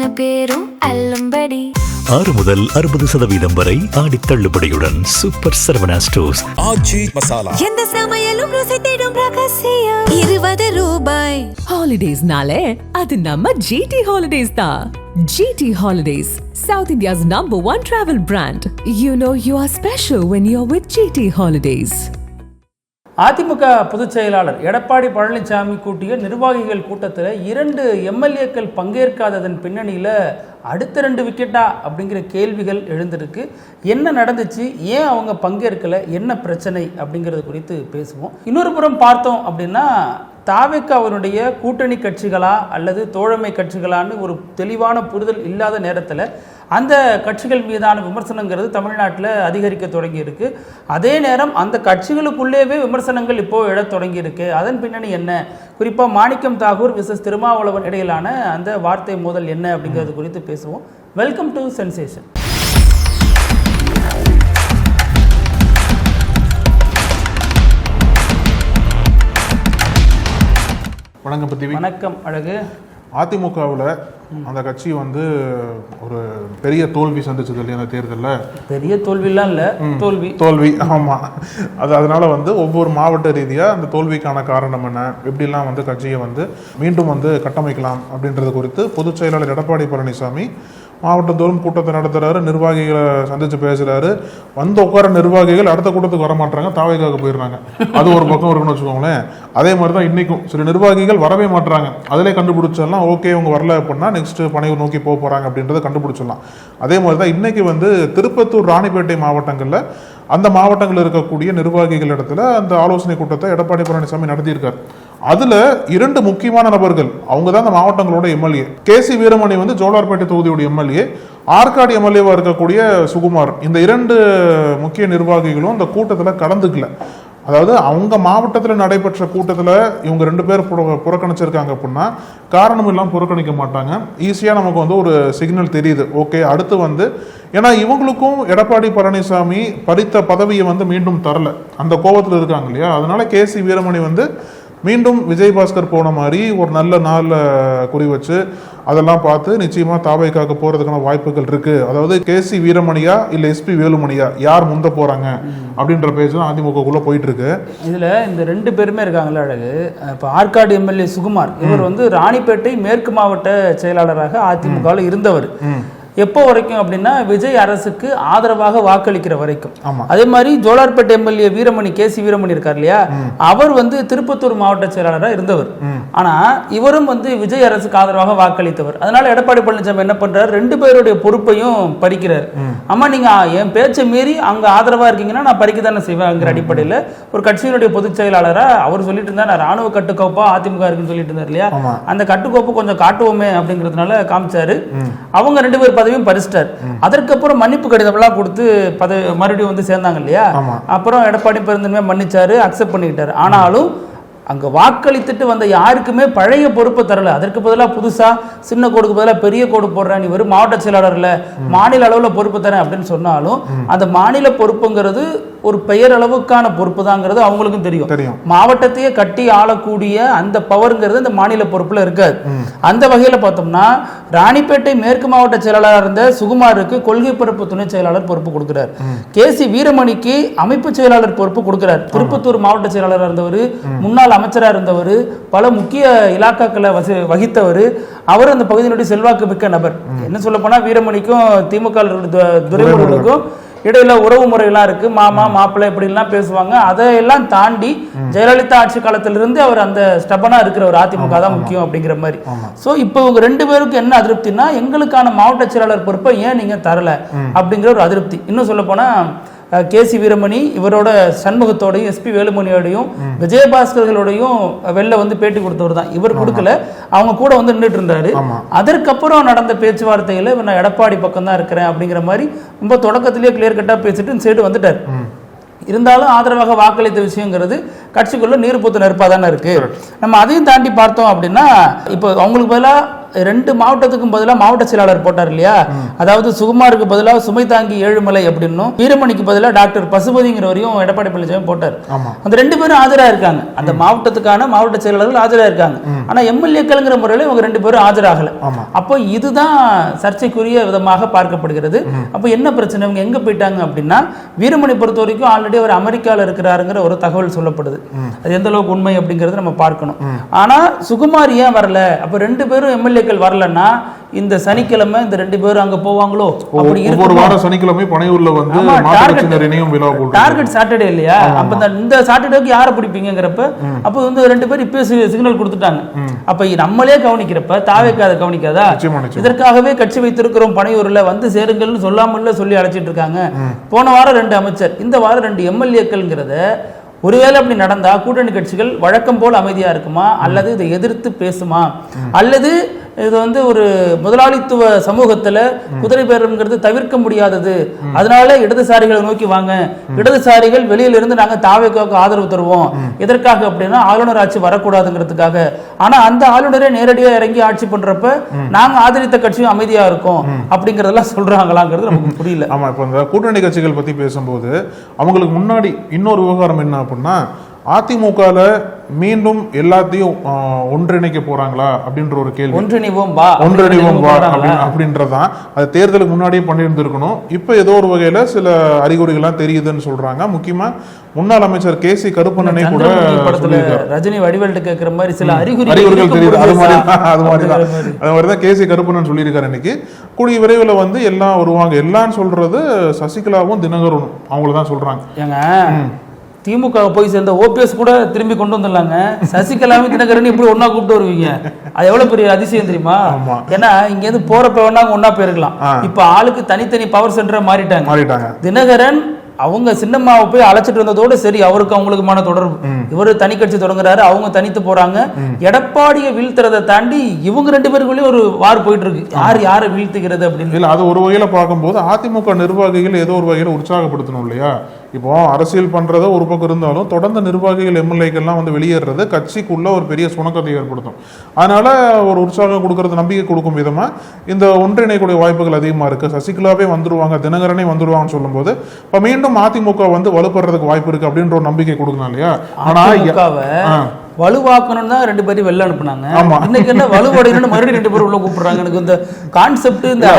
அத்தனை பேரும் அல்லும்படி 6 முதல் 60% வரை ஆடி தள்ளுபடியுடன் சூப்பர் சரவணா ஸ்டோர்ஸ். ஆச்சி மசாலா எந்த சமையலும் ருசி தேடும் ரகசியம் 20 ரூபாய். ஹாலிடேஸ்னாலே அது நம்ம GT Holidays தான். GT Holidays, South India's #1 travel brand. You know you are special when you're with GT Holidays. AIADMK பொதுச் செயலாளர் எடப்பாடி பழனிசாமி கூட்டிய நிர்வாகிகள் கூட்டத்தில் 2 எம்எல்ஏக்கள் பங்கேற்காததன் பின்னணியில் அடுத்த 2 விக்கெட்டா அப்படிங்கிற கேள்விகள் எழுந்திருக்கு. என்ன நடந்துச்சு, ஏன் அவங்க பங்கேற்கலை, என்ன பிரச்சனை அப்படிங்கிறது குறித்து பேசுவோம். இன்னொரு புறம் பார்த்தோம் அப்படின்னா தாவேக்காவினுடைய கூட்டணி கட்சிகளா அல்லது தோழமை கட்சிகளான்னு ஒரு தெளிவான புரிதல் இல்லாத நேரத்தில் அந்த கட்சிகள் மீதான விமர்சனங்கிறது தமிழ்நாட்டில் அதிகரிக்க தொடங்கியிருக்கு. அதே நேரம் அந்த கட்சிகளுக்குள்ளேயே விமர்சனங்கள் இப்போது எழத் தொடங்கியிருக்கு. அதன் பின்னணி என்ன, குறிப்பாக மாணிக்கம் தாகூர் விசஸ் திருமாவளவன் இடையிலான அந்த வார்த்தை மோதல் என்ன அப்படிங்கிறது குறித்து பேசுவோம். Welcome to sensation. வணக்கம் பிருத்திவி. வணக்கம் அழகு. அதிமுகவில் அந்த கட்சி வந்து ஒரு பெரிய தோல்வி சந்திச்சது இல்லையா அந்த தேர்தலில்? பெரிய தோல்விலாம் இல்லை, தோல்வி. ஆமாம். அதனால வந்து ஒவ்வொரு மாவட்ட ரீதியாக அந்த தோல்விக்கான காரணம் என்ன, எப்படிலாம் வந்து கட்சியை வந்து மீண்டும் வந்து கட்டமைக்கலாம் அப்படின்றது குறித்து பொதுச் செயலாளர் எடப்பாடி பழனிசாமி மாவட்டத்தோறும் கூட்டத்தை நடத்துறாரு, நிர்வாகிகளை சந்திச்சு பேசுறாரு. வந்து உட்கார நிர்வாகிகள் அடுத்த கூட்டத்துக்கு வர மாட்டாங்க, தாவேக்காக போயிடுறாங்க. அது ஒரு பக்கம் இருக்குன்னு வச்சுக்கோங்களேன். அதே மாதிரி தான் இன்னைக்கும் சில நிர்வாகிகள் வரவே மாட்டாங்க. அதிலே கண்டுபிடிச்சிடலாம், ஓகே இவங்க வரல அப்படின்னா நெக்ஸ்ட் பணியை நோக்கி போக போறாங்க அப்படின்றத கண்டுபிடிச்சிடலாம். அதே மாதிரி தான் இன்னைக்கு வந்து திருப்பத்தூர், ராணிப்பேட்டை மாவட்டங்களில் அந்த மாவட்டங்களில் இருக்கக்கூடிய நிர்வாகிகள் இடத்துல அந்த ஆலோசனை கூட்டத்தை எடப்பாடி பழனிசாமி நடத்தியிருக்காரு. அதுல 2 முக்கியமான நபர்கள், அவங்க தான் அந்த மாவட்டங்களோட எம்எல்ஏ. KC வீரமணி வந்து ஜோலார்பேட்டை தொகுதியோட எம்எல்ஏ, ஆற்காடு எம்எல்ஏவா இருக்கக்கூடிய சுகுமார், இந்த 2 முக்கிய நிர்வாகிகளும் அந்த கூட்டத்தில் கலந்துக்கல. அதாவது அவங்க மாவட்டத்தில் நடைபெற்ற கூட்டத்தில் இவங்க 2 பேர் புறக்கணிச்சிருக்காங்க அப்படின்னா காரணம் இல்லாமல் புறக்கணிக்க மாட்டாங்க. ஈஸியாக நமக்கு வந்து ஒரு சிக்னல் தெரியுது, ஓகே அடுத்து வந்து, ஏன்னா இவங்களுக்கும் எடப்பாடி பழனிசாமி பறித்த பதவியை வந்து மீண்டும் தரல, அந்த கோபத்தில் இருக்காங்க இல்லையா. அதனால KC வீரமணி வந்து மீண்டும் விஜயபாஸ்கர் போன மாதிரி ஒரு நல்ல நாளில் குறி வச்சு அதெல்லாம் பார்த்து நிச்சயமாக தாவேக்காக போகிறதுக்கான வாய்ப்புகள் இருக்குது. அதாவது KC வீரமணியா இல்லை SP வேலுமணியா, யார் முந்த போகிறாங்க அப்படின்ற பேச்சு தான் அதிமுகக்குள்ளே போயிட்டு இருக்கு. இதில் இந்த 2 பேருமே இருக்காங்களே அழகு. இப்போ ஆற்காடு எம்எல்ஏ சுகுமார், இவர் வந்து ராணிப்பேட்டை மேற்கு மாவட்ட செயலாளராக அதிமுகவில் இருந்தவர். எப்போ வரைக்கும் அப்படின்னா விஜய் அரசுக்கு ஆதரவாக வாக்களிக்கிற வரைக்கும். அதே மாதிரி ஜோலார்பேட்டை எம்எல்ஏ வீரமணி, KC வீரமணி இருக்கார் இல்லையா, அவர் வந்து திருப்பத்தூர் மாவட்ட செயலாளராக இருந்தவர். ஆனா இவரும் வந்து விஜய் அரசுக்கு ஆதரவாக வாக்களித்தவர். அதனால எடப்பாடி பழனிசாமி என்ன பண்றாரு, 2 பேருடைய பொறுப்பையும் பறிக்கிறார். ஆமா, நீங்க என் பேச்சை மீறி அங்க ஆதரவா இருக்கீங்கன்னா நான் பறிக்க தானே செய்வேங்கிற அடிப்படையில் ஒரு கட்சியினுடைய பொதுச் செயலாளரா அவர் சொல்லிட்டு இருந்தார், நான் ராணுவ கட்டுக்கோப்பா அதிமுக இருக்குன்னு சொல்லிட்டு இருந்தார் இல்லையா. அந்த கட்டுக்கோப்பு கொஞ்சம் காட்டுவோமே அப்படிங்கிறதுனால காமிச்சாரு. அவங்க 2 பேர் பதவியும் பறிச்சிட்டார். அதற்கப்புறம் மன்னிப்பு கடிதம் எல்லாம் கொடுத்து மறுபடியும் வந்து சேர்ந்தாங்க இல்லையா. அப்புறம் எடப்பாடி பெருந்தன்மையா மன்னிச்சாரு, அக்செப்ட் பண்ணிக்கிட்டாரு. ஆனாலும் அங்க வாக்களித்துட்டு வந்த யாருக்குமே பழைய பொறுப்பை தரல. அதற்கு பதிலாக புதுசா சின்ன கோடுக்கு பதிலாக பெரிய கோடு போடுறேன், இவர் மாவட்ட செயலாளர்ல மாநில அளவுல பொறுப்பு தரேன் அப்படின்னு சொன்னாலும் அந்த மாநில பொறுப்புங்கிறது ஒரு பெயரளவுக்கான பொறுப்பு தாங்கிறது அவங்களுக்கும் தெரியும். மாவட்டத்தையே கட்டி ஆளக்கூடிய அந்த பவர்ங்கிறது அந்த மாநில பொறுப்புல இருக்காது. அந்த வகையில பார்த்தோம்னா ராணிப்பேட்டை மேற்கு மாவட்ட செயலாளராக இருந்த சுகுமாருக்கு கொள்கை பரப்பு துணை செயலாளர் பொறுப்பு கொடுக்கிறார். KC வீரமணிக்கு அமைப்பு செயலாளர் பொறுப்பு கொடுக்கிறார். திருப்பத்தூர் மாவட்ட செயலாளராக இருந்தவர், முன்னாள் அமைச்சராக இருந்தவர், பல முக்கிய இலாக்காக்களை வகித்தவர். அவர் அந்த பகுதியினுடைய செல்வாக்கு மிக்க நபர். என்ன சொல்ல போனா வீரமணிக்கும் திமுக துரைமுருகனுக்கும் இடையில உறவு முறையெல்லாம் இருக்கு, மாமா மாப்பிள்ளை இப்படிலாம் பேசுவாங்க. அதையெல்லாம் தாண்டி ஜெயலலிதா ஆட்சி காலத்திலிருந்து அவர் அந்த ஸ்டபனா இருக்கிறவர், அதிமுக தான் முக்கியம் அப்படிங்கிற மாதிரி. சோ இப்போ இவங்க 2 பேருக்கு என்ன அதிருப்தினா, எங்களுக்கான மாவட்ட செயலாளர் பொறுப்பை ஏன் நீங்க தரல அப்படிங்கிற ஒரு அதிருப்தி. இன்னும் சொல்ல போனா KC வீரமணி இவரோட சண்முகத்தோடையும் SP வேலுமணியோடையும் விஜயபாஸ்கர்களோடையும் வெளில வந்து பேட்டி கொடுத்தவர் தான். இவர் கொடுக்கல, அவங்க கூட வந்து நின்றுட்டு இருந்தாரு. அதற்கப்புறம் நடந்த பேச்சுவார்த்தையில நான் எடப்பாடி பக்கம் தான் இருக்கிறேன் அப்படிங்கிற மாதிரி ரொம்ப தொடக்கத்திலேயே கிளியர் கட்டா பேசிட்டு சைடு வந்துட்டார். இருந்தாலும் ஆதரவாக வாக்களித்த விஷயங்கிறது கட்சிக்குள்ள நீர் பூத்து நெருப்பா தானே இருக்கு. நம்ம அதையும் தாண்டி பார்த்தோம் அப்படின்னா இப்போ அவங்களுக்கு பதிலாக 2 மாவட்டத்துக்கும் பதிலாக மாவட்ட செயலாளர் போட்டார் இல்லையா, அதாவது சுகுமாருக்கு பதிலாக சுமை தாங்கி ஏழுமலை அப்படின்னும் வீரமணிக்கு பதிலாக டாக்டர் பசுபதிங்கிறவரையும் எடப்பாடி பழனிசாமி போட்டார். அந்த 2 பேரும் ஆஜரா இருக்காங்க, அந்த மாவட்டத்துக்கான மாவட்ட செயலாளர்கள் ஆஜரா இருக்காங்க. ஆனா எம்எல்ஏக்கள்ங்கிற முறையில் இவங்க 2 பேரும் ஆஜராகல. அப்போ இதுதான் சர்ச்சைக்குரிய விதமாக பார்க்கப்படுகிறது. அப்போ என்ன பிரச்சனை, இவங்க எங்க போயிட்டாங்க அப்படின்னா, வீரமணி பொறுத்த வரைக்கும் ஆல்ரெடி அவர் அமெரிக்காவில் இருக்கிறாருங்கிற ஒரு தகவல் சொல்லப்படுது. அது எந்த அளவுக்கு உண்மை அப்படிங்கறது நம்ம பார்க்கணும். ஆனா சுகுமார் ஏன் வரல, அப்ப 2 பேரும் எம்எல்ஏக்கள் வரலன்னா இந்த சனிக்கிழமை இந்த 2 பேரும் அங்க போவாங்களோ? அப்படி ஒரு வாரம் சனிக்கிழமை பனையூர்ல வந்து டார்கெட் சாட்டர்டே இல்லையா, அப்ப இந்த சாட்டர்டேக்கு யாரை பிடிப்பீங்கிறப்ப அப்ப வந்து 2 பேரும் இப்ப சிக்னல் கொடுத்துட்டாங்க. அப்ப நம்மளே கவனிக்கிறப்ப தாவேக்காத கவனிக்காதா? இதற்காகவே கட்சி வைத்திருக்கிறோம் பனையூர்ல வந்து சேருங்கள்னு சொல்லாமல்ல சொல்லி அழைச்சிட்டு இருக்காங்க. போன வாரம் 2 அமைச்சர், இந்த வாரம் 2 எம்எல்ஏக்கள்ங்கிறத ஒருவேளை அப்படி நடந்தா கூட்டணி கட்சிகள் வழக்கம் போல் அமைதியா இருக்குமா, அல்லது இதை எதிர்த்து பேசுமா, அல்லது இது வந்து ஒரு முதலாளித்துவ சமூகத்துல குதிரை பேரம்ங்கிறது தவிர்க்க முடியாதது, அதனால இடதுசாரிகளை நோக்கி வாங்க, இடதுசாரிகள் வெளியில இருந்து நாங்க தாவேக்காவுக்கு ஆதரவு தருவோம், எதற்காக அப்படின்னா ஆளுநர் ஆட்சி வரக்கூடாதுங்கிறதுக்காக. ஆனா அந்த ஆளுநரே நேரடியா இறங்கி ஆட்சி பண்றப்ப நாங்க ஆதரித்த கட்சியும் அமைதியா இருக்கும் அப்படிங்கறதெல்லாம் சொல்றாங்களாங்கிறது நமக்கு புரியல. ஆமா, இப்ப இந்த கூட்டணி கட்சிகள் பத்தி பேசும்போது அவங்களுக்கு முன்னாடி இன்னொரு விவகாரம் என்ன அப்படின்னா, அதிமுகல மீண்டும் எல்லாத்தையும் ஒன்றிணைக்க போறாங்களா அப்படின்ற ஒரு கேள்வி. ஒன்றிணைவோம் அப்படின்றதான் அது தேர்தலுக்கு முன்னாடியே பண்ணியிருந்திருக்கணும். இப்ப ஏதோ ஒரு வகையில சில அறிகுறிகள்லாம் தெரியுதுன்னு சொல்றாங்க. முக்கியமா முன்னாள் அமைச்சர் KC கருப்பண்ணனே கூட ரஜினி வடிவேல்ட்ட கேட்கிற மாதிரி சில அறிகுறிகள் தெரியுது. அது மாதிரிதான் KC கருப்பண்ணன் சொல்லியிருக்காரு. இன்னைக்கு கூடிய விரைவில் வந்து எல்லாம் வருவாங்க. எல்லாம் சொல்றது சசிகலாவும் தினகரனும் அவங்களதான் சொல்றாங்க. திமுக போய் சேர்ந்த OPS கூட திரும்பி கொண்டு வந்துடலாங்க, சசிகலாவும் தினகரன் இப்படி ஒன்னா கூப்பிட்டு வருவீங்க, அது எவ்வளவு பெரிய அதிசயம் தெரியுமா? ஏன்னா இங்க இருந்து போறப்ப வேணா ஒன்னா போயிருக்கலாம். இப்ப ஆளுக்கு தனித்தனி பவர் சென்டரா மாறிட்டாங்க. தினகரன் அவங்க சின்னம்மாவை போய் அழைச்சிட்டு வந்ததோடு சரி, அவருக்கு அவங்களுக்குமான தொடர்பு, இவரு தனி கட்சி தொடங்குறாரு, அவங்க தனித்து போறாங்க. எடப்பாடியை வீழ்த்துறதை தாண்டி இவங்க 2 பேருக்குள்ளேயும் ஒரு வார் போயிட்டு இருக்கு, யாரை வீழ்த்துகிறது அப்படின்னு. அது ஒரு வகையில பார்க்கும்போது அதிமுக நிர்வாகிகள் ஏதோ ஒரு வகையில உற்சாகப்படுத்தணும் இல்லையா? இப்போ அரசியல் பண்றத ஒரு பக்கம் இருந்தாலும் தொடர்ந்து நிர்வாகிகள் எம்எல்ஏக்கள்லாம் வந்து வெளியேறது கட்சிக்குள்ள ஒரு பெரிய சுணக்கத்தை ஏற்படுத்தும். அதனால ஒரு உற்சாகம் கொடுக்கறது, நம்பிக்கை கொடுக்கும் விதமா இந்த ஒன்றிணைக்கூடிய வாய்ப்புகள் அதிகமா இருக்கு. சசிகலாவே வந்துருவாங்க, தினகரனே வந்துருவாங்கன்னு சொல்லும் போது இப்ப மீண்டும் அதிமுக வந்து வலுப்படுறதுக்கு வாய்ப்பு இருக்கு அப்படின்ற ஒரு நம்பிக்கை கொடுக்கணும் இல்லையா? ஆனா வலுவாக்கணும் தான் 2 பேரும் வெளில அனுப்புனாங்க. இன்னைக்கு என்ன வலுவடையணும்னு மறுபடியும் 2 பேரும் உள்ள கூப்பிடுறாங்க. எனக்கு இந்த கான்செப்ட் இந்த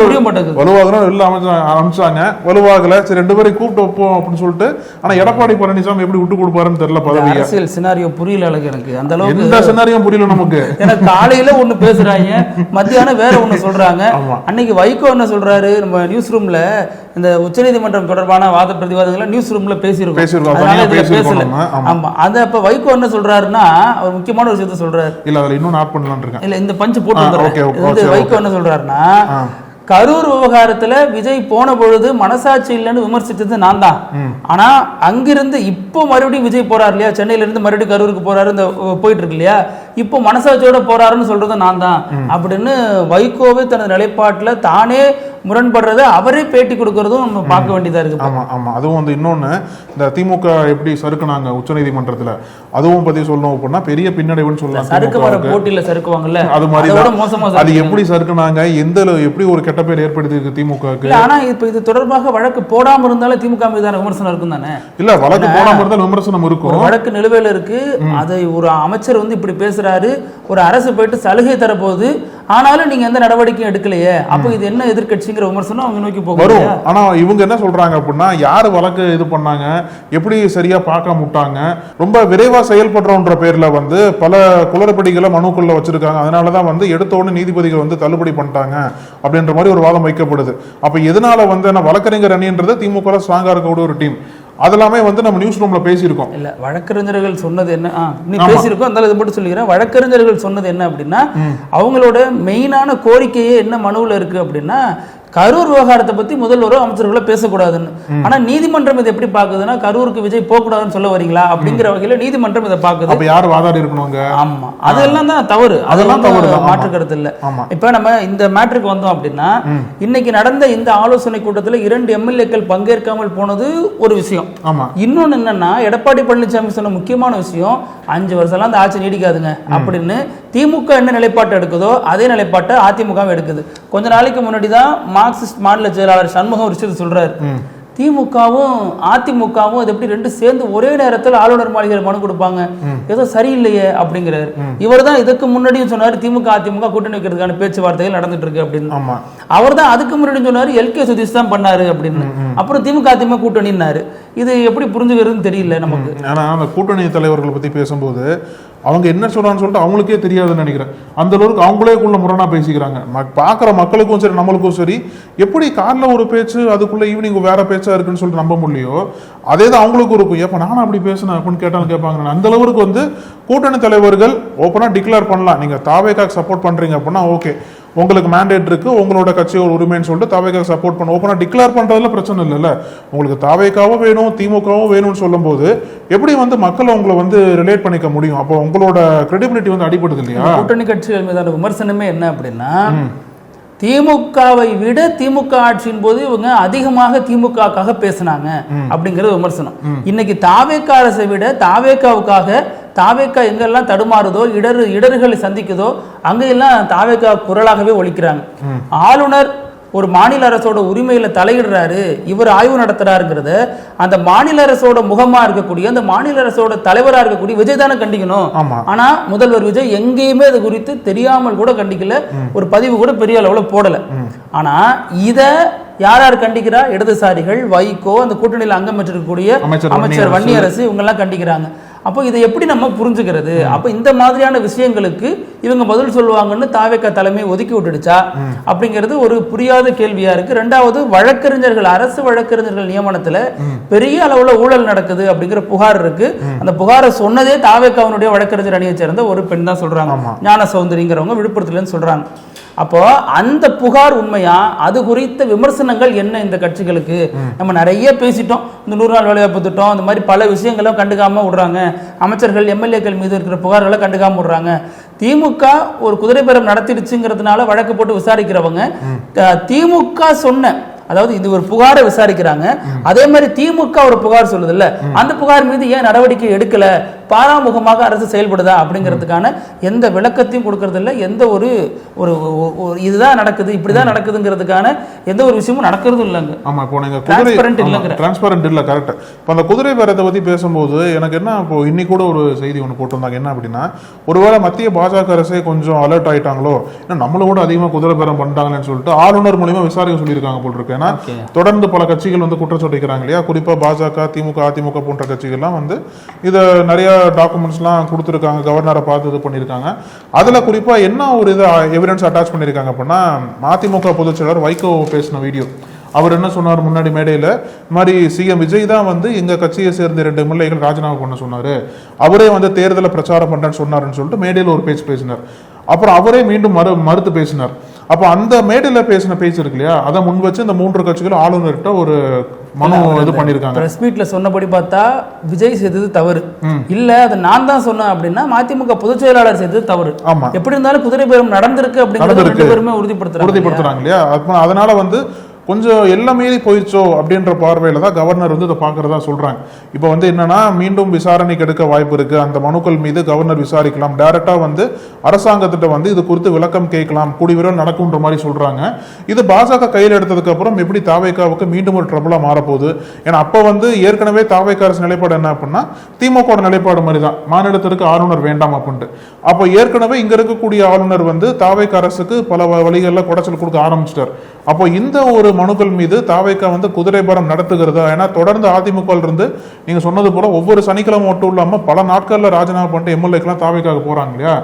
புரிய மாட்டேங்குது. வலுவாகணும் வெளில அனுப்பிச்சாங்க, வலுவாகல, சரி 2 பேரும் கூப்பிட்டு வைப்போம் அப்படின்னு சொல்லிட்டு. ஆனா எடப்பாடி பழனிசாமி எப்படி விட்டு கொடுப்பாருன்னு தெரியல. பதவி அரசியல் சினாரியோ புரியல எனக்கு, அந்த அளவுக்கு எந்த சினாரியும் புரியல நமக்கு. எனக்கு காலையில ஒண்ணு பேசுறாங்க, மத்தியானம் வேற ஒண்ணு சொல்றாங்க. அன்னைக்கு வைகோ என்ன சொல்றாரு, நம்ம நியூஸ் ரூம்ல இந்த உச்சநீதிமன்றம் தொடர்பான வாத பிரதிவாதங்களை நியூஸ் ரூம்ல பேசியிருக்கோம். ஆமா, அத அப்ப வைகோ என்ன சொல்றாருன்னா ஒரு முக்கியமான ஒரு விஷயத்தை சொல்றாரு. இல்ல அதுல இன்னும் ஆட் பண்ணலாம்னு இருக்கேன். இல்ல இந்த பஞ்ச் போட்டு வந்துறேன். வைகோ என்ன சொல்றாருன்னா, கரூர் விவகாரத்துல விஜய் போன பொழுது மனசாட்சி இல்லைன்னு விமர்சித்தது நான் தான். ஆனா அங்கிருந்து இப்போ மறுபடியும் விஜய் போறாரு இல்லையா, சென்னையில இருந்து மறுபடியும் கரூருக்கு போறாரு, இந்த போயிட்டு இருக்கு இல்லையா, இப்போ மனசாட்சியோட போறாருன்னு சொல்றது நான் தான் அப்படின்னு வைகோவே தனது நிலைப்பாட்டுல தானே முரண்படுறத அவரே பேட்டி கொடுக்கறதும் நம்ம பார்க்க வேண்டியதா இருக்கு. ஆமா ஆமா, அதுவும் வந்து இன்னொன்னு, இந்த திமுக எப்படி சறுக்குனாங்க உச்சநீதிமன்றத்துல, அதுவும் பத்தி சொல்லணும் அப்படின்னா பெரிய பின்னடைவுன்னு சொல்லலாம். சறுக்கு வர போட்டியில சறுக்குவாங்கல்ல, அது மாதிரி அது எப்படி சறுக்குனாங்க, எந்த எப்படி ஒரு கெட்ட பேர் ஏற்படுத்தி திமுக. ஆனா இப்ப இது தொடர்பாக வழக்கு போடாம இருந்தாலும் திமுக மீதான விமர்சனம் இருக்கும் தானே? இல்ல, வழக்கு போடாம இருந்தாலும் விமர்சனம் இருக்கும். வழக்கு நிலுவையில இருக்கு, அதை ஒரு அமைச்சர் வந்து இப்படி பேசுறாரு, ஒரு அரசு போயிட்டு சலுகை தரப்போகுது, ஆனாலும் நீங்க எந்த நடவடிக்கையும் எடுக்கலையே, அப்ப இது என்ன எதிர்கட்சிங்கிற விமர்சனம் அவங்க நோக்கி போகும். ஆனா இவங்க என்ன சொல்றாங்க அப்படின்னா, யாரு வழக்கு இது பண்ணாங்க, எப்படி சரியா பார்க்க முட்டாங்க, ரொம்ப விரைவா செயல்படுறோன்ற பேர்ல வந்து பல குளறுபடிகளை மனுக்குள்ள வச்சிருக்காங்க. அதனாலதான் வந்து எடுத்தோன்னு நீதிபதிகள் வந்து தள்ளுபடி பண்ணிட்டாங்க அப்படின்ற மாதிரி ஒரு வாதம் வைக்கப்படுது. அப்ப எதனால வந்து வழக்கறிஞர் அணின்றது திமுக ஸ்ட்ராங்கா இருக்கக்கூடிய ஒரு டீம், அதெல்லாமே வந்து நம்ம நியூஸ் ரூம்ல பேசியிருக்கோம். இல்ல, வழக்கறிஞர்கள் சொன்னது என்ன, நீ பேசியிருக்கோம், அதனால இதை மட்டும் சொல்லிக்கிறேன். வழக்கறிஞர்கள் சொன்னது என்ன அப்படின்னா, அவங்களோட மெயினான கோரிக்கையே என்ன மனுவில் இருக்கு அப்படின்னா, கரூர் விவகாரத்தை பத்தி முதல்வரோ அமைச்சர்களோ பேசக்கூடாதுன்னு. ஆனா நீதிமன்றம் இதை எப்படி பாக்குதுன்னா கரூருக்கு விஜய் போகக்கூடாதுன்னு சொல்ல வரீங்களா அப்படிங்கிற வகையில நீதிமன்றம் இதை பாக்குது. அப்ப யார் வாதாடி இருக்கணுங்க? ஆமா, அதெல்லாம் தான் தவறு, அதெல்லாம் மாற்று கருத்து இல்ல. இப்ப நம்ம இந்த மேட்ருக்கு வந்தோம் அப்படின்னா இன்னைக்கு நடந்த இந்த ஆலோசனை கூட்டத்தில் 2 எம்எல்ஏக்கள் பங்கேற்காமல் போனது ஒரு விஷயம். இன்னொன்னு என்னன்னா எடப்பாடி பழனிசாமி சொன்ன முக்கியமான விஷயம் 5 வருஷம்லாம் அந்த ஆட்சி நீடிக்காதுங்க அப்படின்னு. திமுக என்ன நிலைப்பாட்டு எடுக்குதோ அதே நிலைப்பாட்டை அதிமுக எடுக்குது. கொஞ்ச நாளைக்கு முன்னாடி தான் மார்க்சிஸ்ட் மாநில செயலாளர் சண்முகம் ஒரு விஷயத்தை சொல்றாரு, திமுகவும் அதிமுகவும் இது எப்படி 2 சேர்ந்து ஒரே நேரத்தில் ஆளுநர் மாளிகையில் மனு கொடுப்பாங்க, ஏதோ சரியில்லையே அப்படிங்கிறாரு. இவர் தான் இதுக்கு முன்னாடியும் சொன்னாரு திமுக அதிமுக கூட்டணி வைக்கிறதுக்கான பேச்சுவார்த்தைகள் நடந்துட்டு இருக்கு அப்படின்னு. அவர் தான் அதுக்கு முன்னாடி சொன்னாரு எல்கே சுதீஷ் தான் பண்ணாரு அப்படின்னு. அப்புறம் திமுக அதிமுக கூட்டணின்னாரு. இது எப்படி புரிஞ்சுக்கிறதுன்னு தெரியல நமக்கு. ஆனா அந்த கூட்டணி தலைவர்களை பத்தி பேசும்போது அவங்க என்ன சொல்றான்னு சொல்லிட்டு அவங்களுக்கே தெரியாதுன்னு நினைக்கிறேன். அந்த அளவுக்கு அவங்களேக்குள்ள முரணா பேசிக்கிறாங்க. பாக்குற மக்களுக்கும் சரி நம்மளுக்கும் சரி, எப்படி காலைல ஒரு பேச்சு அதுக்குள்ள ஈவினிங் வேற பேச்சா இருக்குன்னு சொல்லிட்டு நம்ப முடியலையோ அதே தான் அவங்களுக்கும் இருக்கும். எப்ப நானும் அப்படி பேசினேன் அப்படின்னு கேட்டாலும் கேட்பாங்க. அந்த அளவுக்கு வந்து கூட்டணி தலைவர்கள் ஓப்பனா டிக்ளேர் பண்ணலாம், நீங்க தாவேக்காக்கு சப்போர்ட் பண்றீங்க அப்படின்னா ஓகே, உங்களுக்கு மேண்டேட் இருக்கு, உங்களோட கட்சியோட உரிமைன்னு சொல்லிட்டு தாவேக்காக சப்போர்ட் பண்ண ஓப்பனா டிக்ளேர் பண்றதுல பிரச்சனை இல்லைல்ல. உங்களுக்கு தாவேக்காவும் வேணும் திமுகவும் வேணும்னு சொல்லும் போது எப்படி வந்து மக்களை உங்களை வந்து ரிலேட் பண்ணிக்க முடியும்? அப்போ உங்களோட கிரெடிபிலிட்டி வந்து அடிபடுது இல்லையா? கூட்டணி கட்சிகள் மீதான விமர்சனமே என்ன அப்படின்னா திமுகவை விட திமுக ஆட்சியின் போது இவங்க அதிகமாக திமுகவுக்காக பேசினாங்க அப்படிங்கிறது விமர்சனம். இன்னைக்கு தாவேக்கா அரசை விட தாவேக்காவுக்காக தாவேக்கா எங்கெல்லாம் தடுமாறுதோ இடர்களை சந்திக்குதோ அங்கெல்லாம் தாவேக்கா குரலாகவே ஒலிக்கிறாங்க. ஆளுநர் ஒரு மாநில அரசோட உரிமையில தலையிடுறாரு, இவர் ஆய்வு நடத்துறாருங்கிறத அந்த மாநில அரசோட முகமா இருக்கக்கூடிய அந்த மாநில அரசோட தலைவரா இருக்கக்கூடிய விஜய் தானே கண்டிக்கணும். ஆனா முதல்வர் விஜய் எங்கேயுமே அது குறித்து தெரியாமல் கூட கண்டிக்கல, ஒரு பதிவு கூட பெரிய அளவுல போடல. ஆனா இத யார் கண்டிக்கிறா? இடதுசாரிகள், வைகோ, அந்த கூட்டணியில் அங்கம் பெற்றிருக்கக்கூடிய அமைச்சர் வன்னியரசு இவங்க எல்லாம் கண்டிக்கிறாங்க. அப்போ இதை எப்படி நம்ம புரிஞ்சுக்கிறது? அப்போ இந்த மாதிரியான விஷயங்களுக்கு இவங்க பதில் சொல்லுவாங்கன்னு தாவேக்கா தலைமை ஒதுக்கி விட்டுடுச்சா அப்படிங்கிறது ஒரு புரியாத கேள்வியா இருக்கு. ரெண்டாவது, வழக்கறிஞர்கள், அரசு வழக்கறிஞர்கள் நியமனத்துல பெரிய அளவுல ஊழல் நடக்குது அப்படிங்கிற புகார் இருக்கு. அந்த புகாரை சொன்னதே தாவேக்காவினுடைய வழக்கறிஞர் அணியை சேர்ந்த ஒரு பெண் தான் சொல்றாங்க, ஞான சௌந்தரிங்கிறவங்க விழுப்புரத்துலன்னு சொல்றாங்க. அப்போ அந்த புகார் உண்மையா? அது குறித்த விமர்சனங்கள் என்ன இந்த கட்சிகளுக்கு? நம்ம நிறைய பேசிட்டோம், இந்த 100 நாள் வேலைவாய்ப்பு திட்டம், இந்த மாதிரி பல விஷயங்களும் கண்டுக்காம விடுறாங்க. அமைச்சர்கள் எம்எல்ஏக்கள் மீது இருக்கிற புகார்களை கண்டுக்காம விடுறாங்க. திமுக ஒரு குதிரை பேரம் நடத்திடுச்சுங்கிறதுனால வழக்கு போட்டு விசாரிக்கிறவங்க திமுக சொன்ன, அதாவது இது ஒரு புகாரை விசாரிக்கிறாங்க, அதே மாதிரி திமுக ஒரு புகார் சொல்லுது இல்ல, அந்த புகார் மீது ஏன் நடவடிக்கை எடுக்கல, பாராமுகமாக அரசு செயல்படுதா அப்படிங்கிறதுக்கான எந்த விளக்கத்தையும் கொடுக்கறது இல்லை. எந்த ஒரு இதுதான் நடக்குது இப்படிதான் நடக்குதுங்கிறதுக்கான எந்த ஒரு விஷயமும் நடக்கிறது இல்லைங்க. ஆமா, இப்போ நீங்க டிரான்ஸ்பரண்ட் இல்ல. கரெக்ட். இப்போ அந்த குதிரை பேரத்தை பத்தி பேசும்போது எனக்கு என்ன, இப்போ இன்னைக்கு கூட ஒரு செய்தி ஒன்று போட்டிருந்தாங்க. என்ன அப்படின்னா, ஒருவேளை மத்திய பாஜக அரசே கொஞ்சம் அலர்ட் ஆயிட்டாங்களோ, நம்மள கூட அதிகமா குதிரை பேரம் பண்ணிட்டாங்கன்னு சொல்லிட்டு ஆளுநர் மூலியமா விசாரிக்க சொல்லியிருக்காங்க போல் இருக்கு. ஏன்னா தொடர்ந்து பல கட்சிகள் வந்து குற்றச்சாட்டு வைக்கிறாங்க இல்லையா, குறிப்பா பாஜக, திமுக, அதிமுக போன்ற கட்சிகள்லாம் வந்து இதை நிறைய டாக்குமெண்ட்ஸ்லாம் கொடுத்துருக்காங்க, கவர்னரை பார்த்து இது பண்ணியிருக்காங்க. அதில் குறிப்பாக என்ன ஒரு இது எவிடன்ஸ் அட்டாச் பண்ணியிருக்காங்க அப்படின்னா, அதிமுக பொதுச் செயலாளர் வைகோ பேசின வீடியோ. அவர் என்ன சொன்னார் முன்னாடி மேடையில், இந்த மாதிரி சிஎம் விஜய் தான் வந்து எங்கள் கட்சியை சேர்ந்த 2 எம்எல்ஏக்கள் ராஜினாமா பண்ண சொன்னார், அவரே வந்து தேர்தலை பிரச்சாரம் பண்ணுறேன்னு சொன்னார்னு சொல்லிட்டு மேடையில் ஒரு பேச்சு பேசினார். அப்புறம் அவரே மீண்டும் மறுத்து பேசினார். அப்போ அந்த மேடையில் பேசின பேச்சு இருக்கு இல்லையா, அதை முன் வச்சு இந்த 3 கட்சிகளும் ஆளுநர்கிட்ட ஒரு மனு இது பண்ணிருக்காங்க. பிரஸ் மீட்ல சொன்னபடி பார்த்தா விஜய் செய்தது தவறு இல்ல, அது நான் தான் சொன்னேன் அப்படின்னா மதிமுக பொதுச் செயலாளர் செய்தது தவறு. எப்படி இருந்தாலும் குதிரை பேரம் நடந்திருக்கு அப்படிங்கிறது 2 பேருமே உறுதிப்படுத்துறாங்க இல்லையா. அதனால வந்து கொஞ்சம் எல்லாம் மீறி போயிடுச்சோ அப்படின்ற பார்வையில தான் கவர்னர் வந்து இதை பார்க்கறதா சொல்றாங்க. இப்போ வந்து என்னன்னா, மீண்டும் விசாரணைக்கு எடுக்க வாய்ப்பு இருக்கு, அந்த மனுக்கள் மீது கவர்னர் விசாரிக்கலாம், டைரக்டா வந்து அரசாங்கத்திட்ட வந்து இது குறித்து விளக்கம் கேட்கலாம், கூடி விரைவில் நடக்கும்ன்ற மாதிரி சொல்றாங்க. இது பாஜக கையில் எடுத்ததுக்கு அப்புறம் எப்படி தாவேக்காவுக்கு மீண்டும் ஒரு ட்ரபிளா மாறப்போகுது? ஏன்னா அப்ப வந்து ஏற்கனவே தாவேக்கா அரசு நிலைப்பாடு என்ன அப்படின்னா, திமுக நிலைப்பாடு மாதிரி தான், மாநிலத்திற்கு ஆளுநர் வேண்டாம் அப்படின்ட்டு. அப்போ ஏற்கனவே இங்க இருக்கக்கூடிய ஆளுநர் வந்து தாவேக்கா அரசுக்கு பல வழிகளில் குடைச்சல் கொடுக்க ஆரம்பிச்சிட்டார். அப்போ இந்த ஒரு மனுக்கள் மீது தாவேக்கா வந்து குதிரை பேரம் நடத்துகிறதா? ஏன்னா தொடர்ந்து அதிமுக இருந்து நீங்க சொன்னது போல ஒவ்வொரு சனிக்கிழமை மட்டும் இல்லாம பல நாட்கள்ல ராஜினாமா பண்ணிட்டு எம்எல்ஏக்கெல்லாம் தாவேக்காவுக்கு போறாங்க இல்லையா.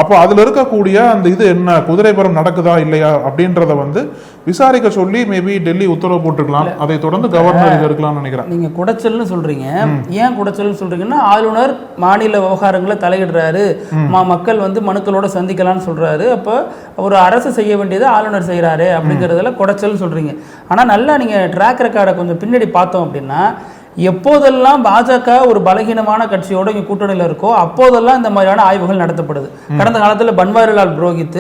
அப்போ அதுல இருக்கக்கூடிய அந்த இது என்ன குதிரைபுரம் நடக்குதா இல்லையா அப்படின்றத வந்து விசாரிக்க சொல்லி மேபி டெல்லி உத்தரவு போட்டுக்கலாம். அதை தொடர்ந்து கவர்னர் இது இருக்கலாம்னு நினைக்கிறேன். நீங்க குடைச்சல்னு சொல்றீங்க, ஏன் குடைச்சல்னு சொல்றீங்கன்னா ஆளுநர் மாநில விவகாரங்களை தலையிடுறாரு, மக்கள் வந்து மனுக்களோட சந்திக்கலாம்னு சொல்றாரு, அப்போ ஒரு அரசு செய்ய வேண்டியதை ஆளுநர் செய்யறாரு அப்படிங்கிறதுல குடைச்சல் சொல்றீங்க. ஆனா நல்லா நீங்க ட்ராக் ரெக்கார்டை கொஞ்சம் பின்னாடி பார்த்தோம் அப்படின்னா, எப்போதெல்லாம் பாஜக ஒரு பலகீனமான கட்சியோட இங்கே கூட்டணியில் இருக்கோ அப்போதெல்லாம் இந்த மாதிரியான ஆய்வுகள் நடத்தப்படுது. கடந்த காலத்தில் பன்வாரிலால் புரோஹித்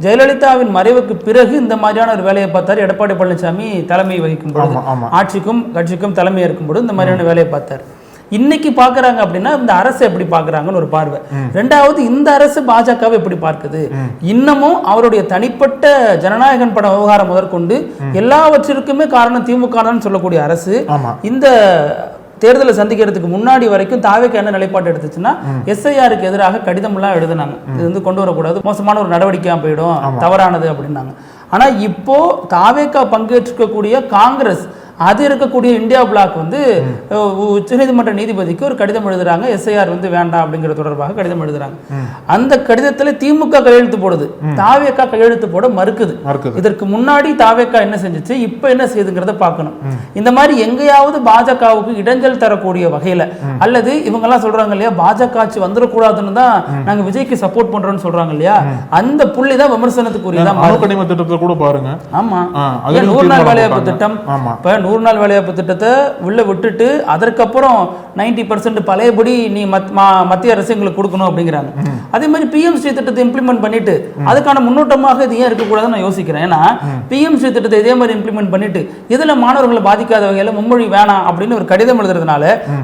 ஜெயலலிதாவின் மறைவுக்கு பிறகு இந்த மாதிரியான ஒரு வேலையை பார்த்தார். எடப்பாடி பழனிசாமி தலைமை வகிக்கும் போது, ஆட்சிக்கும் கட்சிக்கும் தலைமை இருக்கும்போது இந்த மாதிரியான வேலையை பார்த்தார். இன்னைக்கு பாக்குறாங்க அப்படின்னா இந்த அரசு எப்படி பாக்குறாங்கன்னு ஒரு பார்வை. ரெண்டாவது, இந்த அரசு பாஜகவை எப்படி பார்க்குது, இன்னமும் அவருடைய தனிப்பட்ட ஜனநாயகன் பட விவகாரம் முதற்கொண்டு எல்லாவற்றிற்குமே காரணம் திமுக தான் சொல்லக்கூடிய அரசு இந்த தேர்தலை சந்திக்கிறதுக்கு முன்னாடி வரைக்கும் தாவேக்கு என்ன நிலைப்பாடு எடுத்துச்சுன்னா எஸ்ஐஆருக்கு எதிராக கடிதம் எல்லாம் எழுதுனாங்க. இது வந்து கொண்டு வரக்கூடாது, மோசமான ஒரு நடவடிக்கையா போயிடும், தவறானது அப்படின்னாங்க. ஆனா இப்போ தாவேக்கா பங்கேற்கக்கூடிய காங்கிரஸ் அது இருக்கக்கூடிய இந்தியா பிளாக் வந்து உச்சநீதிமன்ற நீதிபதிக்கு ஒரு கடிதம் எழுதுறாங்க, எஸ்ஐஆர் வந்து வேண்டாம் அப்படிங்கிற தொடர்பாக கடிதம் எழுதுறாங்க. அந்த கடிதத்தில் திமுக கையெழுத்து போடுது, தாவேக்கா கையெழுத்து போட மறுக்குது. இதற்கு முன்னாடி தாவேக்கா என்ன செஞ்சுச்சு, இப்ப என்ன செய்யுதுங்கிறத பார்க்கணும். இந்த மாதிரி எங்கேயாவது பாஜகவுக்கு இடைஞ்சல் தரக்கூடிய வகையில, அல்லது இவங்க எல்லாம் சொல்றாங்க இல்லையா பாஜக ஆட்சி வந்துடக்கூடாதுன்னு தான் நாங்க விஜய்க்கு சப்போர்ட் பண்றோம்னு சொல்றாங்க இல்லையா, அந்த புள்ளி தான் விமர்சனத்துக்குரியதான். திட்டத்தை கூட பாருங்க. ஆமா, 100 நாள் வேலைவாய்ப்பு திட்டம், 100 நாள் வேலைவாய்ப்பு திட்டத்தை உள்ள விட்டுட்டு அதற்கப்புறம் 90% பழையபடி நீ மத்திய அரசு எங்களுக்கு கொடுக்கணும் அப்படிங்கிறாங்க. அதே மாதிரி பிஎம்ஸ்ரீ திட்டத்தை இம்ப்ளிமெண்ட் பண்ணிட்டு அதுக்கான முன்னோட்டமாக இது ஏன் இருக்கக்கூடாதுன்னு நான் யோசிக்கிறேன். ஏன்னா பிஎம்ஸ்ரீ திட்டத்தை இதே மாதிரி இம்ப்ளிமெண்ட் பண்ணிட்டு இதுல மாணவர்களை பாதிக்காத வகையில மும்மொழி வேணாம் அப்படின்னு ஒரு கடிதம் எழுதுறதுனால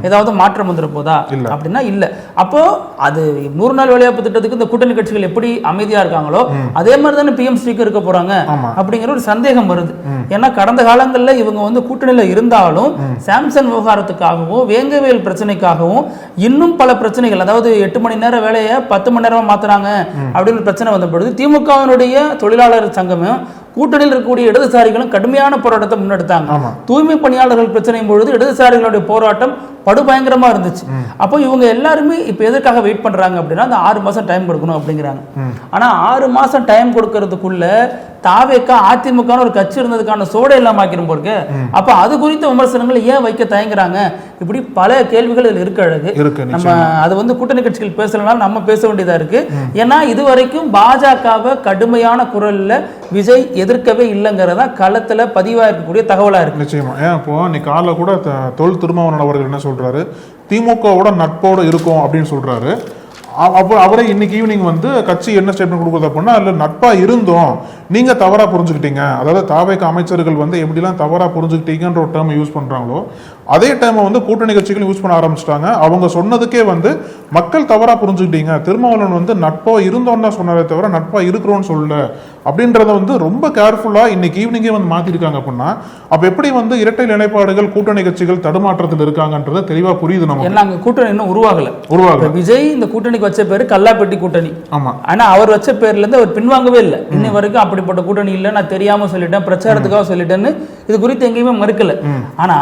ஏதாவது மாற்றம் வந்துட போதா அப்படின்னா இல்ல. அப்போ அது 100 நாள் வேலைவாய்ப்பு திட்டத்துக்கு இந்த கூட்டணி கட்சிகள் எப்படி அமைதியா இருக்காங்களோ அதே மாதிரி தானே பிஎம்ஸ்ரீக்கு இருக்க போறாங்க அப்படிங்கிற ஒரு சந்தேகம் வருது. ஏன்னா கடந்த காலங்களில் இவங்க வந்து கூட்டணியில் இருந்தாலும் சாம்சங் விவகாரத்துக்காகவும் வேங்கவேல் பிரச்சனைக்காகவும் இன்னும் பல பிரச்சனைகள், அதாவது 8 மணி நேர வேலையை 10 மணி நேரமா மாத்துறாங்க அப்படின்னு பிரச்சனை வந்த பொழுது திமுகவினுடைய தொழிலாளர் சங்கமும் கூட்டணியில் இருக்கக்கூடிய இடதுசாரிகளும் கடுமையான போராட்டத்தை முன்னெடுத்தாங்க. தூய்மை பணியாளர்கள் பிரச்சனையும் பொழுது இடதுசாரிகளுடைய போராட்டம் படுபயங்கரமா இருந்துச்சு. அப்போ இவங்க எல்லாருமே இப்ப எதற்காக வெயிட் பண்றாங்க அப்படின்னா அந்த 6 மாசம் டைம் கொடுக்கணும் அப்படிங்கிறாங்க. ஆனா 6 மாசம் டைம் கொடுக்கறதுக்குள்ள தாவேக்கா அதிமுக ஒரு கட்சி இருந்ததுக்கான சோடை இல்லாம ஆக்கிரும் போருக்கு. அப்ப அது குறித்த விமர்சனங்கள் ஏன் வைக்க தயங்குறாங்க, இப்படி பல கேள்விகள் இதில் இருக்க அழகு. நம்ம அது வந்து கூட்டணி கட்சிகள் பேசலனாலும் நம்ம பேச வேண்டியதா இருக்கு. ஏன்னா இதுவரைக்கும் பாஜகவை கடுமையான குரல்ல விஜய் எதிர்க்கவே இல்லைங்கிறதா களத்துல பதிவா இருக்கக்கூடிய தகவலா இருக்கு. நிச்சயமா. ஏன் இப்போ நீ காலைல கூட தொல் திருமாவளவன் அவர்கள் என்ன சொல்றாரு, திமுகவோட நட்போடு இருக்கும் அப்படின்னு சொல்றாரு. அப்புறம் அவரே இன்னைக்கு ஈவினிங் வந்து கட்சி என்ன ஸ்டேட்மெண்ட் கொடுக்குறது அப்படின்னா, அதில் நட்பா இருந்தோம் நீங்க தவறா புரிஞ்சுக்கிட்டீங்க, அதாவது தாவேக அமைச்சர்கள் வந்து எப்படிலாம் தவறா புரிஞ்சுக்கிட்டீங்கன்ற ஒரு டேர்ம் யூஸ் பண்றாங்களோ அதே டைம் வந்து கூட்டணி கட்சிகள் யூஸ் பண்ண ஆரம்பிச்சிட்டாங்க. அவங்க சொன்னதுக்கே வந்து மக்கள் தவறா புரிஞ்சுக்கிட்டீங்க, திருமாவளவன் வந்து நட்பா இருந்தோன்னு தான் சொன்னாரே தவிர நட்பா இருக்கிறோன்னு சொல்லல அப்படின்றத வந்து ரொம்ப கேர்ஃபுல்லா இன்னைக்கு ஈவினிங்கே வந்து மாத்திருக்காங்க. அப்படின்னா அப்ப எப்படி வந்து இரட்டை நிலைப்பாடுகள் கூட்டணி கட்சிகள் தடுமாற்றத்தில் இருக்காங்கன்றது தெளிவா புரியுது நமக்கு. ஏன்னா கூட்டணி இன்னும் உருவாகல. விஜய் இந்த கூட்டணிக்கு வச்ச பேரு கல்லாப்பட்டி கூட்டணி. ஆமா, ஆனா அவர் வச்ச பேர்ல இருந்து அவர் பின்வாங்கவே இல்லை. இன்னை வரைக்கும் அப்படிப்பட்ட கூட்டணி இல்லை, நான் தெரியாம சொல்லிட்டேன், பிரச்சாரத்துக்காக சொல்லிட்டேன்னு இது குறித்து எங்கேயுமே மறுக்கல. ஆனா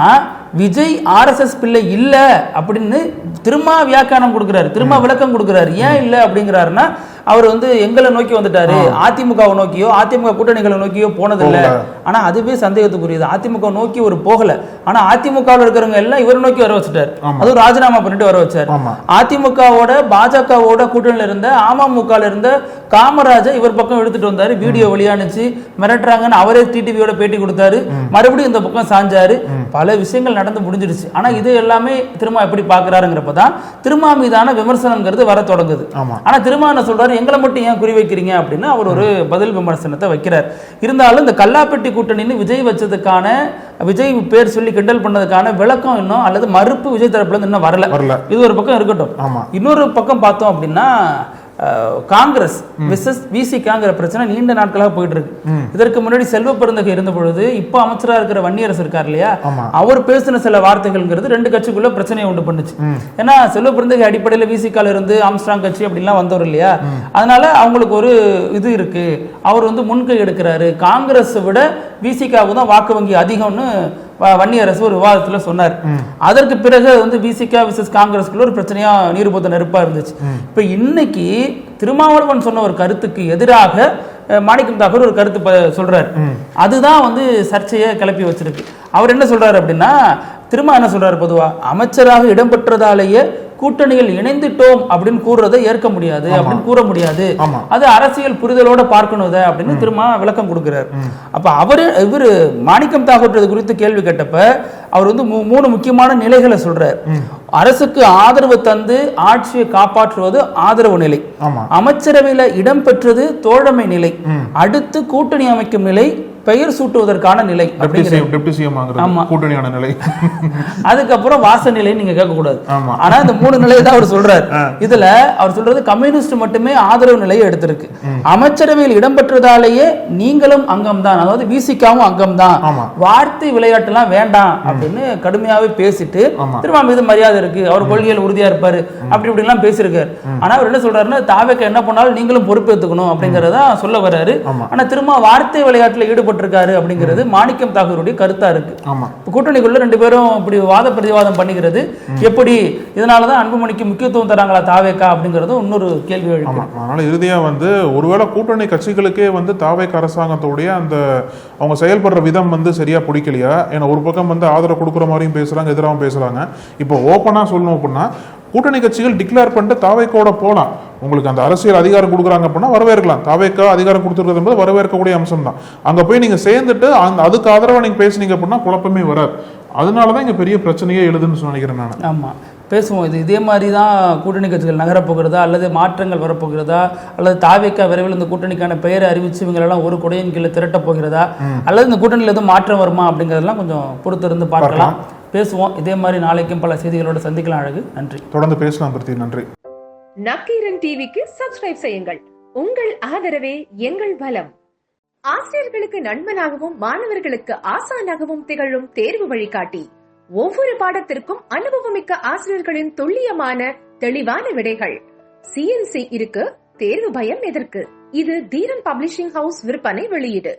விஜய் RSS பிள்ளை இல்ல அப்படின்னு திரும்ப வியாக்கியானம் கொடுக்கிறாரு, திரும்ப விளக்கம் கொடுக்கிறாரு. ஏன் இல்ல அப்படிங்கிறாருன்னா அவர் வந்து எங்களை நோக்கி வந்துட்டாரு, அதிமுகவை நோக்கியோ அதிமுக கூட்டணிகளை நோக்கியோ போனதில்லை. ஆனா அதுவே சந்தேகத்துக்குரியது. அதிமுக நோக்கி ஒரு போகல, ஆனா அதிமுகவில் இருக்கிறவங்க எல்லாம் இவரை நோக்கி வர வச்சுட்டாரு. அதுவும் ராஜினாமா பண்ணிட்டு வர வச்சாரு. அதிமுகவோட பாஜகவோட கூட்டணியில இருந்த அமமுக இருந்த காமராஜை இவர் பக்கம் எடுத்துட்டு வந்தாரு. வீடியோ வெளியானுச்சு, மிரட்டுறாங்கன்னு அவரே டிடிவியோட பேட்டி கொடுத்தாரு. மறுபடியும் இந்த பக்கம் சாஞ்சாரு. பல விஷயங்கள் நடந்து முடிஞ்சிருச்சு. ஆனா இது எல்லாமே திரும்ப எப்படி பாக்குறாருங்கிறப்பதான் திருமா மீதான விமர்சனம்ங்கிறது வர தொடங்குது. ஆனா திருமா என்ன சொல்றாரு, எங்களை மட்டும் ஏன் குறி வைக்கிறீங்க அப்படின்னு அவர் ஒரு பதில் விமர்சனத்தை வைக்கிறார். இருந்தாலும் இந்த கல்லாப்பட்டி கூட்டணின்னு விஜய் வச்சதுக்கான, விஜய் பேர் சொல்லி கிண்டல் பண்ணதுக்கான விளக்கம் இன்னும் அல்லது மறுப்பு விஜய் தரப்புல இருந்து இன்னும் வரல. இது ஒரு பக்கம் இருக்கட்டும். இன்னொரு பக்கம் பார்த்தோம் அப்படின்னா காங்கிரஸ் விசஸ் விசிகாங்கிற பிரச்சனை நீண்ட நாட்களாக போயிட்டு இருக்கு. இதற்கு முன்னாடி செல்வ பெருந்தகை இருந்த பொழுது இப்ப அமைச்சரா இருக்கிற வன்னியரசு இருக்கார் இல்லையா, அவர் பேசின சில வார்த்தைகள்ங்கிறது 2 கட்சிக்குள்ள பிரச்சனையை உண்டு பண்ணுச்சு. ஏன்னா செல்வ பெருந்தகை அடிப்படையில் விசிகால இருந்து ஆம்ஸ்ட்ராங் கட்சி அப்படின்லாம் வந்தவர் இல்லையா, அதனால அவங்களுக்கு ஒரு இது இருக்கு, அவர் வந்து முன்கை எடுக்கிறாரு, காங்கிரஸ் விட விசிகாவுக்கு தான் வாக்கு வங்கி அதிகம்னு வன்னியரசு ஒரு விவாதத்தில் சொன்னார். அதற்கு பிறகு வந்து விசிகா விசஸ் காங்கிரஸ்குள்ள ஒரு பிரச்சனையா நீர்போத்த நெருப்பா இருந்துச்சு. இப்ப இன்னைக்கு திருமாவளவன் சொன்ன ஒரு கருத்துக்கு எதிராக மாணிக்கம் தாக்கூர் ஒரு கருத்து சொல்றாரு. அதுதான் வந்து சர்ச்சையை கிளப்பி வச்சிருக்கு. அவர் என்ன சொல்றாரு அப்படின்னா, திரும்ப என்ன சொல்றாரு, பொதுவா அமைச்சராக இடம்பெற்றதாலேயே கூட்டணியில் இணைந்துட்டோம் அப்படின்னு கூறுறதை ஏற்க முடியாது, அப்படின்னு கூற முடியாது, அது அரசியல் புரிதலோட பார்க்கணும் அப்படின்னு திரும்ப விளக்கம் கொடுக்கிறார். அப்ப இவரு மாணிக்கம் தாக்கூர் குறித்து கேள்வி கேட்டப்ப அவர் வந்து 3 முக்கியமான நிலைகளை சொல்றார். அரசுக்கு ஆதரவு தந்து ஆட்சியை காப்பாற்றுவது ஆதரவு நிலை, அமைச்சரவையில இடம் பெற்றது தோழமை நிலை, அடுத்து கூட்டணி அமைக்கும் நிலை, பெயர் சூட்டுவதற்கான நிலை, கூட்டணியான நிலை, அதுக்கப்புறம் வாச நிலை நீங்க கேட்க கூடாது. ஆனா இந்த 3 நிலையை தான் அவர் சொல்றாரு. இதுல அவர் சொல்றது கம்யூனிஸ்ட் மட்டுமே ஆதரவு நிலையை எடுத்திருக்கு. அமைச்சரவையில் இடம்பெற்றதாலேயே நீங்களும் அங்கம் தான், அதாவது விசிகாவும் அங்கம் தான், வார்த்தை விளையாட்டு எல்லாம் வேண்டாம் அப்படின்னு கடுமையாவே பேசிட்டு திரும்ப மீது மரியாதை இருக்கு, அவர் கொள்கையில் உறுதியா இருப்பாரு அப்படி இப்படி எல்லாம் பேசியிருக்காரு. ஆனா அவர் என்ன சொல்றாருன்னா, தாவேக்க என்ன பண்ணாலும் நீங்களும் பொறுப்பேற்றுக்கணும் அப்படிங்கறத சொல்ல வர்றாரு. ஆனா திரும்ப வார்த்தை விளையாட்டுல ஈடுபட்டு இருக்காரு அப்படிங்கிறது மாணிக்கம் தாக்கூருடைய கருத்தா இருக்கு. கூட்டணிக்குள்ள 2 பேரும் இப்படி வாத பிரதிவாதம் பண்ணிக்கிறது எப்படி, இதனாலதான் அன்புமணிக்கு முக்கியத்துவம் தராங்களா தாவேக்கா அப்படிங்கறது இன்னொரு கேள்வி எழுப்பு. அதனால இறுதியா வந்து ஒருவேளை கூட்டணி கட்சிகளுக்கே வந்து தாவேக்கா அரசாங்கத்தோடைய அந்த அவங்க செயல்படுற விதம் வந்து சரியா பிடிக்கலையா? ஏன்னா ஒரு பக்கம் வந்து ஆதரவு கொடுக்குற மாதிரியும் பேசுறாங்க, எதிராகவும் பேசுறாங்க. இப்போ ஓப்பனா சொல்லணும் அப்படின்னா, கூட்டணி கட்சிகள் டிக்ளேர் பண்ணிட்டு தாவேக்கோட போலாம், உங்களுக்கு அந்த அரசியல் அதிகாரம் கொடுக்குறாங்க அப்படின்னா வரவேற்கலாம். தாவேக்கா அதிகாரம் கொடுத்துருக்கிறது என்பது வரவேற்கக்கூடிய அம்சம் தான். அங்க போய் நீங்க சேர்ந்துட்டு அதுக்கு ஆதரவா நீங்க பேசுனீங்க அப்படின்னா குழப்பமே வராது. அதனாலதான் இங்க பெரிய பிரச்சனையே எழுதுன்னு நினைக்கிறேன் நான். ஆமா, பேசுவோம். இதே மாதிரி தான் கூட்டணி கட்சிகள் நகரப்போகிறதா, அல்லது மாற்றங்கள் வரப்போகிறதா, அல்லது தாவேக்கா விரைவில் இந்த கூட்டணிக்கான பெயரை அறிவிச்சு இவங்களெல்லாம் ஒரு கொடையின் கீழே திரட்ட போகிறதா, அல்லது இந்த கூட்டணியில் எதுவும் மாற்றம் வருமா அப்படிங்கிறதெல்லாம் கொஞ்சம் பொறுத்திருந்து பார்க்கலாம். பேசுவோம். இதே மாதிரி நாளைக்கும் பல செய்திகளோட சந்திக்கலாம். அழகு, நன்றி. தொடர்ந்து பேசலாம். நன்றி. நக்கீரன் டிவிக்கு சப்ஸ்கிரைப் செய்யுங்கள். உங்கள் ஆதரவே எங்கள் பலம். ஆசிரியர்களுக்கு நண்பனாகவும் மாணவர்களுக்கு ஆசானாகவும் திகழும் தேர்வு வழிகாட்டி. ஒவ்வொரு பாடத்திற்கும் அனுபவமிக்க ஆசிரியர்களின் துல்லியமான தெளிவான விடைகள். CNC இருக்கு, தேர்வு பயம் எதற்கு? இது தீரன் பப்ளிஷிங் ஹவுஸ் விற்பனை வெளியீடு.